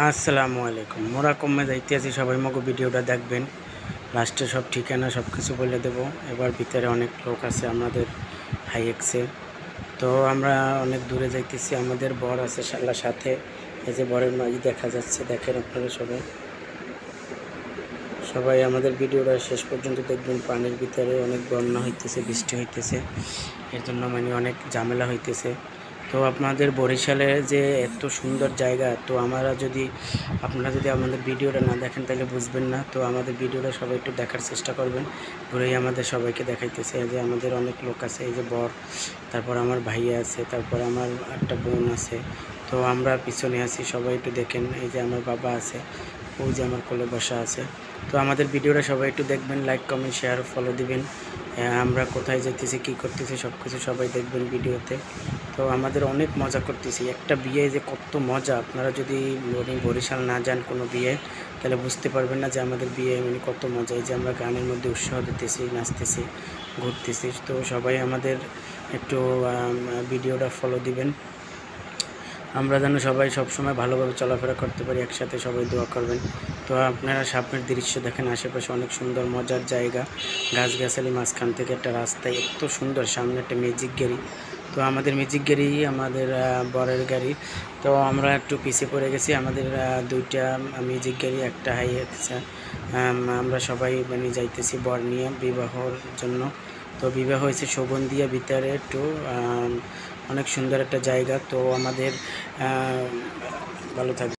আসসালামু আলাইকুম। মোরা কমে যাইতে আছি, সবাই মগো ভিডিওটা দেখবেন। লাস্টে সব ঠিকানা সব কিছু বলে দেবো। এবার ভিতরে অনেক লোক আছে আমাদের হাইএক্সে। তো আমরা অনেক দূরে যাইতেছি, আমাদের বর আছে শালার সাথে। এই যে বরের মাঝি দেখা যাচ্ছে, দেখেন আপনারা সবাই সবাই আমাদের ভিডিওটা শেষ পর্যন্ত দেখবেন। পানির ভিতরে অনেক বন্যা হইতেছে, বৃষ্টি হইতেছে, এর জন্য মানে অনেক ঝামেলা হইতেছে। তো আপনাদের বরিশালে যে এত সুন্দর জায়গা, তো আপনারা যদি আমাদের ভিডিওটা না দেখেন তাহলে বুঝবেন না। তো আমাদের ভিডিওটা সবাই একটু দেখার চেষ্টা করবেন। ঘুরেই আমাদের সবাইকে দেখাইতেছে যে আমাদের অনেক লোক আছে, এই যে বর, তারপর আমার ভাইয়া আছে, তারপর আমার একটা বোন আছে। তো আমরা পিছনে আছি, সবাই একটু দেখেন। এই যে আমার বাবা আছে, ওই যে আমার কোলে বসা আছে। তো আমাদের ভিডিওটা সবাই একটু দেখবেন, লাইক কমেন্ট শেয়ার ফলো দিবেন। আমরা কোথায় যেতেছি, কী করতেছি, সব কিছু সবাই দেখবেন ভিডিওতে। তো আমাদের অনেক মজা করতেছি। একটা বিয়ে যে কত মজা, আপনারা যদি বরিশাল না যান কোনো বিয়ে, তাহলে বুঝতে পারবেন না যে আমাদের বিয়ে মানে কত মজা। এই যে আমরা গানের মধ্যে উৎসাহ দিতেছি, নাচতেছি, ঘুরতেছি। তো সবাই আমাদের একটু ভিডিওটা ফলো দিবেন। আমরা যেন সবাই সবসময় ভালোভাবে চলাফেরা করতে পারি, একসাথে সবাই দোয়া করবেন। তো আপনারা সামনের দৃশ্য দেখেন, আশেপাশে অনেক সুন্দর মজার জায়গা, গাছগাছালি, মাঝখান থেকে একটা রাস্তায় এত সুন্দর, সামনে একটা ম্যাজিক গাড়ি। তো আমাদের ম্যাজিক গাড়ি আমাদের বরের গাড়ি। তো আমরা একটু পিছিয়ে পড়ে গেছি, আমাদের দুইটা ম্যাজিক গাড়ি, একটা হাইএক্স। আমরা সবাই মানে যাইতেছি বর নিয়ে বিবাহর জন্য। তো বিবাহ হয়েছে শোভনদিয়া ভিতরে একটু অনেক সুন্দর একটা জায়গা। তো আমাদের ভালো থাকবে।